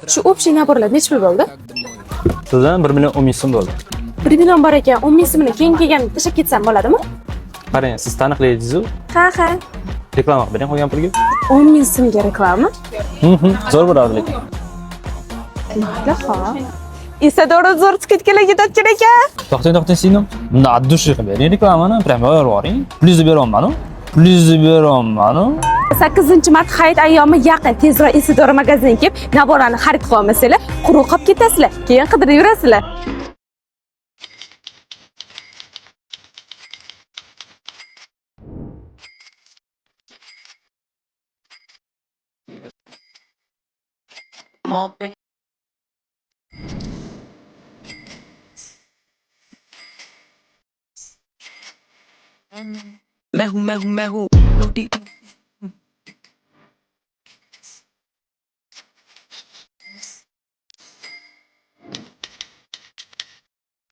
Shu общий naborlar necha pul bo'ldi? Sizdan 1 million 10 ming so'm bo'ldi. 1 million bor ekan, 10 ming so'mni keyin kelganda tashlab ketsam bo'ladimi? Qarang, siz taniqli edingiz-ku. Ha. Reklama qilib bering qolgan pulga. 10 ming so'mga reklama? Zo'r bo'ladi lekin. Mayli, xo'p. Isadora zo'r skidkalar ketayotgan ekan. To'xtang, singlim. Bunda addushi qilib bering reklamani, prям yuboring. Pulingizni beraman-ku. Pulingizni beraman-ku. 8-mart hayit ayyomi yaqin. Tezroq Isadora magaziniga kelib, naborani xarid qilib olmasanglar, quruq qolib ketasizlar. Keyin qidirib yurasizlar. मैं हूँ रोटी